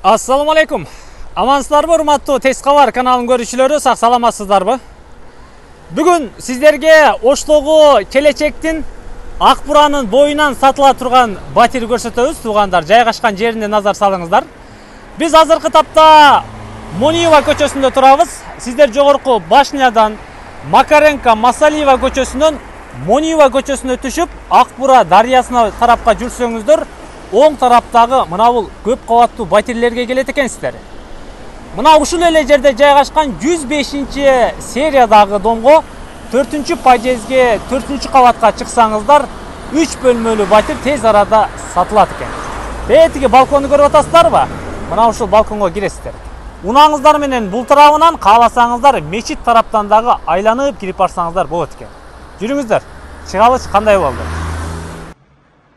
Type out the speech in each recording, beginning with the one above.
Assalamu alaikum. Amansыздарбы, урматтуу Тез кабар каналынын көрүүчүлөрү, сак саламатсыздарбы? Бүгүн сиздерге Оштогу келечектин Ак Буранын боюнан сатыла турган батир көрсөтөбүз. Туугандар, жайгашкан жерине назар салыңыздар. Биз азыркы тапта Мониева көчөсүндө турабыз. Сиздер жогорку Башнядан Макаренко Масалиева көчөсүнөн Мониева көчөсүнө түшүп, Ак Бура дарыясына тарапка жүрсөңүздөр, оң тараптагы мына бул көп кабаттуу батирлерге келет экенсиздер. Мына ушул эле жерде жайгашкан 105 сериядагы домго 4-подъездге 4-кабатка чыксаңыздар, 3 бөлмөлүү батир тез арада сатылат экен. Бетиги балконду көрүп атасыздарбы? Мына ушул балконго киресиздер. Унаңыздар менен бул тарабынан, кааласаңыздар мечит тараптан дагы айланып кирип барсаңыздар болот экен. Жүрүңүздөр. Чыгалыч кандай болду?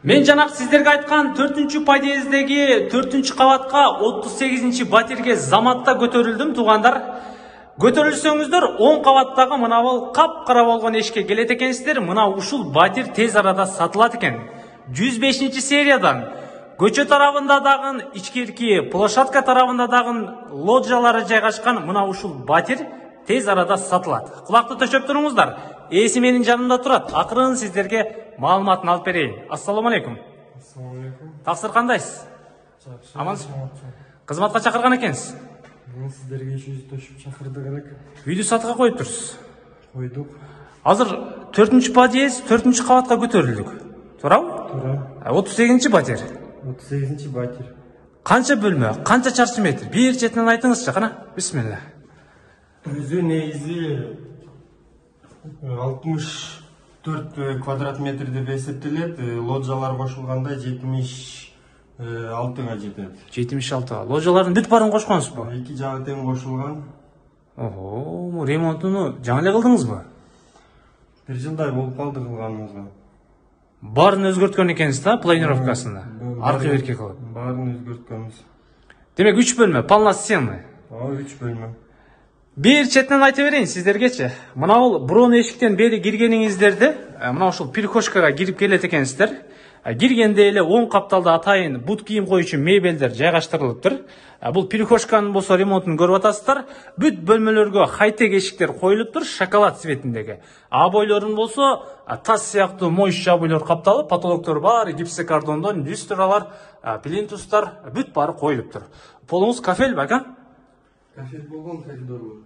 Мен жанак сиздерге айткан 4-подъездеги 4-кабатка 38-батирге заматта көтөрүлдүм, туугандар. Көтөрүлсөңүздөр, оң кабаттагы мына бул капкара болгон эшикке келет экенсиздер. Мына ушул батир тез арада сатылат экен. 105-сериядан көчө тарабында дагы, ичкирки площадка тарабында дагы лоджалары жайгашкан мына ушул батир тез арада сатылат. Кулакты төшөп туруңуздар. Ээси менин жанымда турат. Акырын сиздерге маалыматын алып берейин. Ассаламу алейкум. Ассаламу алейкум. Таксыр кандайсыз? Жакшы. Амансыз? Кызматка чакырган экенсиз. Мен сиздерге иши төшүп чакырдык элек. Үйдү сатыга коюп турсуз. Койдук. Азыр 4-подъезд 4-кабатка көтөрүлдүк. Туурабы? Туура. 38-батир. 38-батир. Канча бөлмө, канча чарчы метр? Бир четинен айтыңызчы, кана. Бисмилла. Өзү негизи 64 квадрат метр деп эсептелет. Лоджалар кошулганда 76 жетет. 76. Ложалардын бүт баарын кошконсузбу? Эки жагы тең кошулган. Ого, ремонтуну жаңы эле кылдыңызбы? Бир жылдай болуп калды кылганыбызга. Баарын өзгөрткөн экенсиз да, планировкасында. Аркы берки кылып. Баарын өзгөрткөнбүз. Демек 3 бөлмө, полноценный. 3 бөлмө. Бир четинен айта берейин сиздергечи. Мына бул бурун эшиктен бери киргениңиздерде, мына ушул перехожкага кирип келет экенсиздер. Киргенде эле оң капталда атайын бут кийим коюучу мебелдер жайгаштырылыптыр. Бул перехожканын болсо ремонтун көрүп атасыздар. Бүт бөлмөлөргө хай-тек эшиктер коюлуптур, шоколад цветиндеги. Абойлорун болсо тас сыяктуу моющий абойлор капталып, потолоктор баары гипсокартондон, люстралар, плинтустар бүт баары коюлуптур. Полуңуз кафелби, ака? Кафель болгон, коридор бар.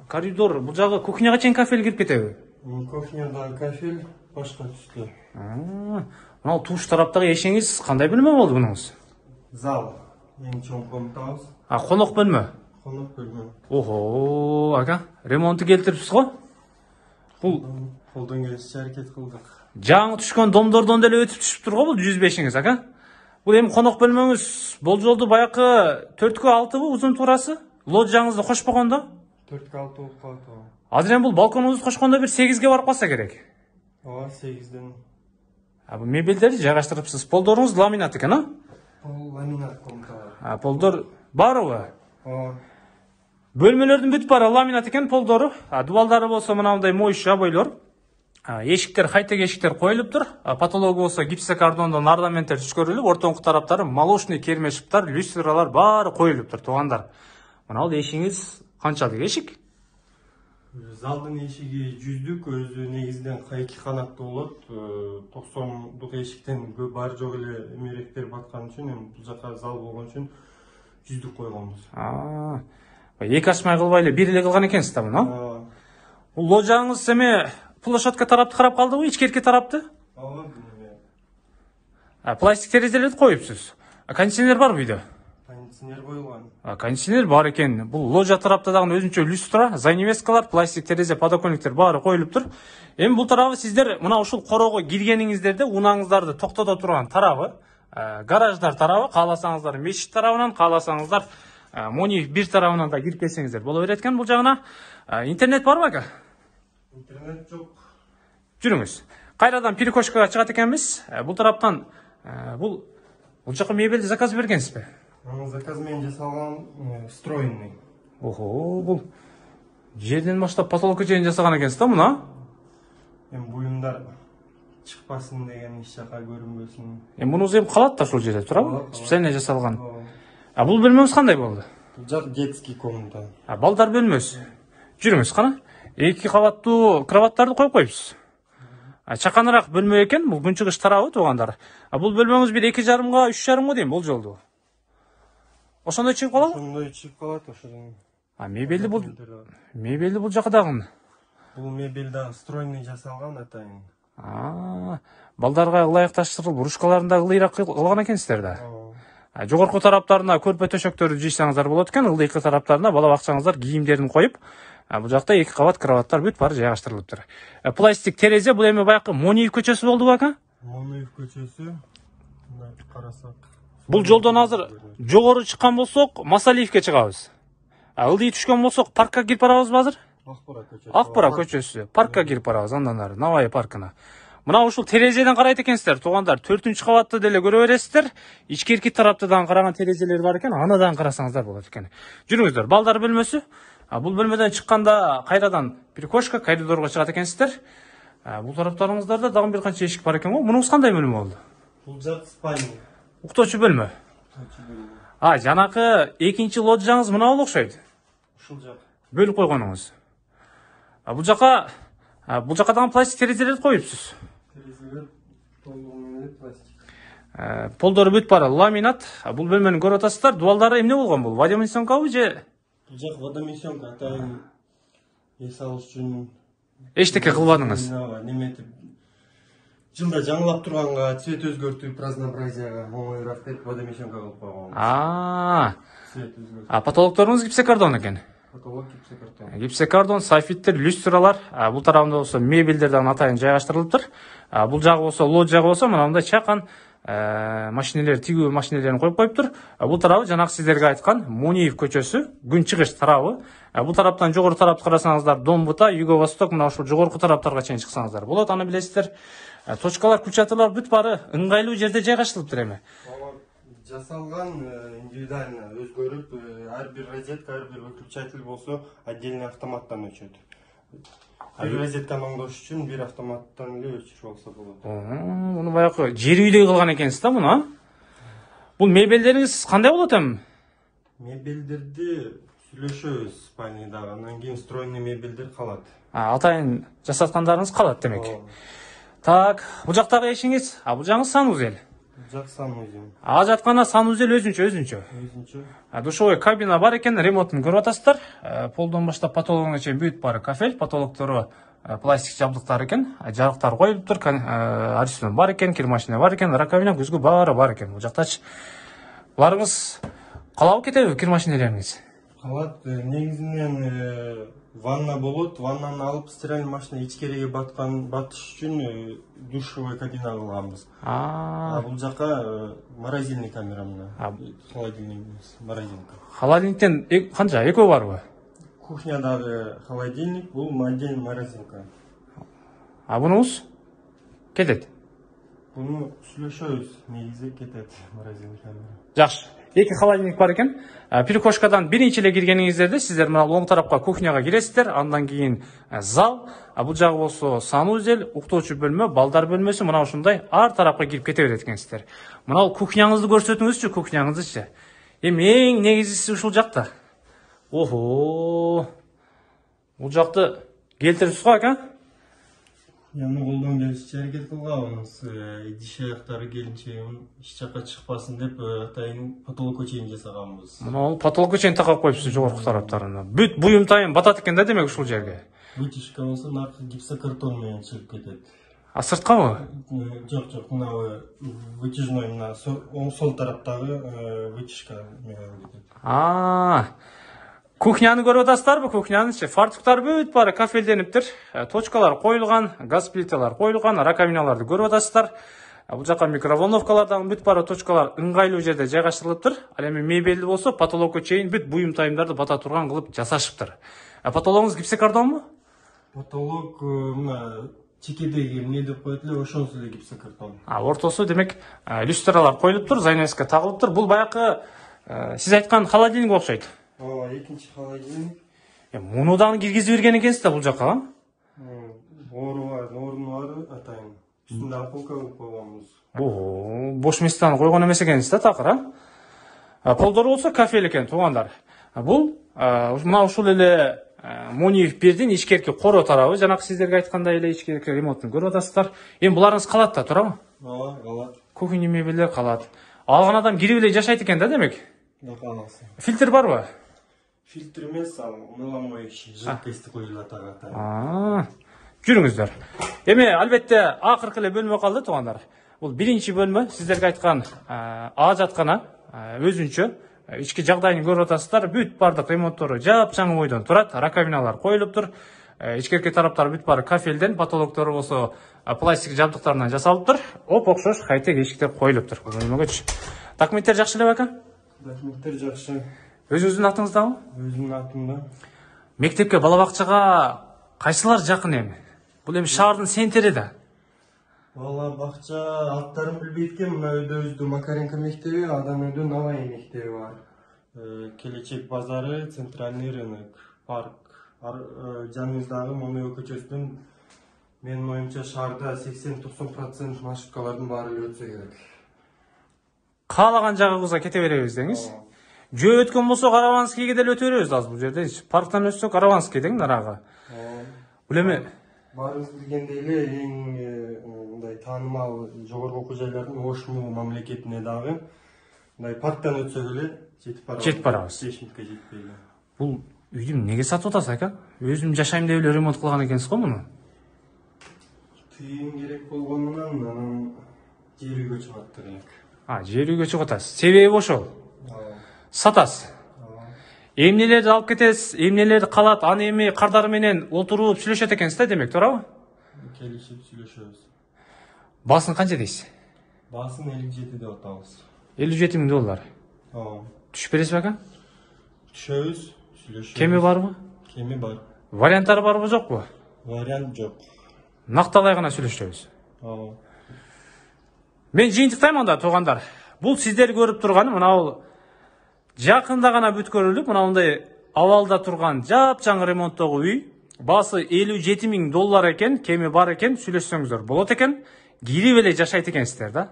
Коридор, бул жагы кухняга чейин кафель кирип кетеби? Кухняда кафель башка түстө. Мына туш тараптагы эшигиңиз кандай бөлмө болду мунуңуз? Зал. Эң чоң комнатабыз. Конок бөлмө. Конок бөлмө. Ого, ака, ремонту келтирипсиз го? Бул Колдон келишинче аракет кылдык. жаңы түшкөн домдордон деле өтүп түшүптүр го бул 105-иңиз, ака? Бул эми конок бөлмөңүз болжолду баякы 4-6бы узун туурасы? Лоджаңызды кошпогондо? 4-6 болуп калат. Азыр эми бул балконуңузду кошкондо бир 8ге барып калса керек. 8ден. Бул мебелдерди жайгаштырыпсыз. Полдоруңуз ламинат экен, а? Пол ламинат комнаталар. Полдор барыбы? Бөлмөлөрдүн бүт баары ламинат экен, полдору. Дубалдары болсо мынандай моющий абойлор. Эшиктер, хай-тек эшиктер коюлуптур. Потологу болсо гипсокартондон орнаменттер түшкөрүлүп, ортоңку тараптары молочный кермешиптер, люстралар баары коюлуптур, туугандар. Мына бул эшигиңиз канчалык эшик? Залдын эшиги 100дүк, өзү негизинен 2 канаттуу болот. 90дук эшиктен бар жок эле эмеректер баткан үчүн, эми бул жака зал болгон үчүн 100дүк койгонбуз. Эки ачмай кылбай эле бир эле кылган экенсиз да муну? Бул ложаңыз эме площадка тарапты карап калдыбы, ичкерки тарапты? Пластик терезелерди коюпсуз. Кондиционер барбы үйдө? Кондиционер коюлган. Кондиционер бар экен. Бул ложа тарапта дагы өзүнчө люстра, занавескалар, пластик терезе, подоконниктер баары коюлуптур. Эми бул тарабы сиздер мына ушул корого киргениңиздерде унаңыздарды токтото турган тарабы, гараждар тарабы, кааласаңыздар мечит тарабынан, кааласаңыздар Мониев бир тарабынан да кирип келсеңиздер боло берет экен. Бул жагына интернет барбы, ака? Интернет жок. Жүрүңүз. Кайрадан перехожкага чыгат экенбиз. Бул тараптан бул жака мебелди заказ бергенсизби? Заказ менен жасалган, встроенный. Ого, бул жерден баштап потолокко чейин жасаган экенсиз да муну? Эми буюмдар чыкпасын деген иш жака көрүнбөсүн. Мунуз эми калат да ушул жерде, туурабы? Специально жасалган. Бул бөлмөңүз кандай болду? Бул жак детский комната. Балдар бөлмөсү. Жүрүңүз кана. 2 кабаттуу кроваттарды коюп коюпсуз. Чаканыраак бөлмө экен, бул күнчыгыш тарабы туугандар. Бул бөлмөңүз бир 2,5 3,5 дейм болжолду. Ошондой чыгып калабы? Ошондой чыгып калат ошодон. Мебелди бул жака дагы. Бул мебель дагы стройный жасалган атайын. Балдарга ылайыкташтырылып, ручкаларында ылыйраак кылган экенсиздер да. Жогорку тараптарына көрпө төшөктөрдү жыйсаңыздар болот экен, ылдыйкы тараптарына бала бакчаңыздар кийимдерин коюп, бул жакта 2 кабат кроваттар бүт баары жайгаштырылыптыр. Пластик терезе, бул эми баягы Мониев көчөсү болдубу ака? Мониев көчөсү. Мына карасак. Бул жолдон азыр жогору чыккан болсок, Масалиевке чыгабыз. Ылдый түшкөн болсок, паркка кирип барабызбы азыр? Акбура көчөсү. Паркка кирип барабыз, андан ары Навай паркына. Мына ушул терезеден карайт экенсиздер, туугандар. 4-кабатты деле көрө бересиздер. Ичкерки тараптан караган терезелер бар экен, анадан карасаңыздар болот экен. Жүрүңүздөр, балдар бөлмөсү. Бул бөлмөдөн чыкканда кайрадан бир кошка коридорго чыгат экенсиздер. Бул тараптарыңыздарда дагы бир канча эшик бар экен го. Мунуңуз кандай бөлмө болду? Бул жак спальня. Уктоочу бөлмө. Жанакы экинчи лоджияңыз мына болуп окшойт. Ушул жак. Бөлүп койгонуңуз. Бул жака дагы пластик терезелерди коюпсуз. Терезелер толугу менен пластик. Полдору бүт баары ламинат. Бул бөлмөнү көрүп атасыздар. Дуалдары эмне болгон бул? Водомесенкабы же? Бул жак водомесенка, атайын эс алыш үчүн. Эчтеке кылбадыңыз. Неметип жылда жаңылап турганга, цвет өзгөртүп, разнообразияга оңоюраак деп водомесенка кылып койгон. Цвет өзгөртүп. Потолокторуңуз гипсокартон экен. Потолок гипсокартон. Гипсокартон, софиттер, люстралар. Бул тарабында болсо мебелдер дагы атайын жайгаштырылыптыр. Бул жагы болсо, лоджия болсо, мына мындай чакан машинелер, тигүү машинелерин коюп коюптур. Бул тарабы жанагы сиздерге айткан Мониев көчөсү, күнчыгыш тарабы. Бул тараптан жогору тарапты карасаңыздар, Домбута, Юго-Восток, мына ушул жогорку тараптарга чейин чыксаңыздар болот. Аны билесиздер. Точкалар, ключатырлар бүт баары ыңгайлуу жерде жайгаштырылыптыр эми. Жасалган индивидуально өзгөрүп, ар бир розетка, ар бир выключатель болсо отдельный автоматтан өчөт. Бир розетканы оңдош үчүн бир автоматтан эле өчүрүп алса болот. Муну баягы жер үйдөй кылган экенсиз да муну. Бул мебелдериңиз кандай болот эми? Мебелдерди сүйлөшөбүз спальнядагы, андан кийин стройный мебелдер калат. Атайын жасаткандарыңыз калат демек. Так, бул жактагы эшиңиз, бул жагыңыз санузел. Жак санузел. Жаткана санузел өзүнчө. Душевой кабина бар экен, ремонтун көрүп атасыздар. Полдон баштап потологуна чейин бүт баары кафель, потолоктору пластик жабдыктар экен, жарыктар коюлуптур, арсен бар экен, кир машина бар экен, раковина, күзгү баары бар экен. Бул жактачы буларыңыз калабы кетеби кир машинелериңиз? Калат, негизинен ванна болот, ваннаны алып стиральный машина ичкериге батыш үчүн душевой кабина кылганбыз. Бул жака морозильный камера мына. Холодильник морозилка. Холодильниктен канча? Экөө барбы? Кухнядагы холодильник, бул отдельный морозилка. Бунуңуз кетет? Буну сүйлөшөбүз, негизи кетет морозильный камера. Жакшы. 2 холодильник бар экен. Перекошкадан биринчи эле киргениңиздерде сиздер мына оң тарапка кухняга киресиздер, андан кийин зал, бул жагы болсо санузел, уктоочу бөлмө, балдар бөлмөсү, мына ушундай ар тарапка кирип кете берет экенсиздер. Мына кухняңызды көрсөтүңүзчү, кухняңызды. Эми эң негизгиси ушул жакта. Бул жакты келтирипсиз го ака? Колдон келишинче аракет кылганбыз. Идиш аяктары келинче эч жакка чыкпасын деп атайын потолокко чейин жасаганбыз. Мына потолокко чейин такап коюпсуз жогорку тараптарына. Бүт буюм тайын батат экен да демек ушул жерге. Вытяжка болсо наркы гипсокартон менен чыгып кетет. Сырткабы? Жок, мына вытяжной мына сол тараптагы вытяжка менен кетет. Кухняны көрүп атасыздарбы? Кухнянычы фартуктар бүт баары кафелдениптир. Точкалар коюлган, газ плиталар коюлган, раковиналарды көрүп атасыздар. Бул жака микроволновкалардан бүт баары точкалар ыңгайлуу жерде жайгаштырылыптыр. Ал эми мебелди болсо потолокко чейин бүт буюм тайымдарды бата турган кылып жасашыптыр. Потологуңуз гипсокартонбу? Потолок мына чекедеги эмне деп коет эле, ошонусу эле гипсокартон. Ортосу демек люстралар коюлуптур, занавеска тагылыптыр. Бул баягы сиз айткан холодильник окшойт. Экинчи холодильник. Муну дагы киргизип берген экенсиз да бул жакка. Орну бар атайын. Үстүндө полка кылып койгонбуз. Бош местаны койгон эмес экенсиз да такыр, Полдор болсо кафель экен туугандар. Бул мына ушул эле Мониев бердин ичкерки коро тарабы. Жанакы сиздерге айткандай эле ичкерки ремонтун көрүп атасыздар. Эми буларыңыз калат да, туурабы? Ооба, калат. Кухня мебелер калат. Алган адам кирип эле жашайт экен да, демек. Каласы. Фильтр барбы? Фильтр эмес, ал мыламоющий жидкости коюлат ага. Жүрүңүздөр. Эми албетте акыркы эле бөлмө калды туугандар. Бул биринчи бөлмө, сиздерге айткан жаткана өзүнчө ички жагдайын көрүп атасыздар. Бүт бардык ремонттору жапжаңы бойдон турат, раковиналар коюлуптур. Ичкерки тараптары бүт бары кафелден, потолоктору болсо пластик жабдыктарынан жасалыптыр. Оп окшош кайтек эшиктер коюлуптур. Бул бөлмөгөчү. Документтер жакшы эле бака? Документтер жакшы. Өзүңүздүн атыңыздабы? Өзүмдүн атымда. Мектепке, бала бакчага кайсылар жакын эми? Бул эми шаардын центри да. Бала бакча аттарын билбейт экен. Мына өйдө Макаренко мектеби, андан өйдө Навай мектеби бар. Келечек базары, центральный рынок, парк. Жаныбыздагы Момео көчөсүнөн менин оюмча шаарда 80-90% маршруткалардын баары эле өтсө керек. Каалаган жагыбызга кете беребиз деңиз. Жөө өткөн болсо Караванскийге деле өтө беребиз азыр бул жерде. Парктан өтсөк Караванский дең нарага. Бул эми баарыбыз билгендей эле эң мындай таанымал жогорку окуу жайлардын Ошму мамлекетине дагы мындай парктан өтсөк эле жетип барабыз. 5 мүнөткө жетпей эле. Бул үйдү эмнеге сатып атасыз ака? Өзүм жашайм деп эле ремонт кылган экенсиз го муну? Тыйын керек болгонунан анан жер үйгө чыгып аттыр элек. Жер үйгө чыгып атасыз. Себеби ошол. Сатасыз. Эмнелерди алып кетесиз, эмнелер калат, аны эми кардар менен отуруп сүйлөшөт экенсиз да, демек, туурабы? Келишип сүйлөшөбүз. Баасын канча дейсиз? Баасын 57 деп атабыз. $57,000. Түшүп бересиз бака? Түшөбүз, сүйлөшөбүз. Кеми барбы? Кеми бар. Варианттары барбы, жокпу? Вариант жок. Накталай гана сүйлөшөбүз. Мен жыйынтыктайм анда, туугандар. Бул сиздер көрүп турган мына жакында гана бүткөрүлүп, мындай абалда турган жапжаңы ремонттогу үй. Баасы $57,000 экен, кеми бар экен, сүйлөшсөңүздөр болот экен. Кирип эле жашайт экенсиздер да.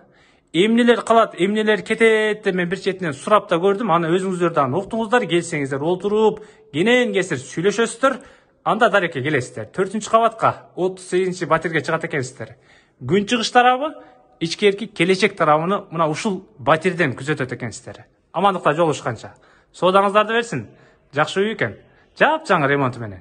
Эмнелер калат, эмнелер кетет деп мен бир четинен сурап да көрдүм. Аны өзүңүздөр дагы уктуңуздар, келсеңиздер отуруп, кенен кесир сүйлөшөсүздөр. Анда дарекке келесиздер. 4-кабатка, 38-батирге чыгат экенсиздер. Күн чыгыш тарабы, ичкерки келечек тарабыны мына ушул батирден күзөтөт экенсиздер. Амандыкта жолугушканча. Соодаңыздарды берсин. Жакшы үй экен. Жапжаңы ремонту менен.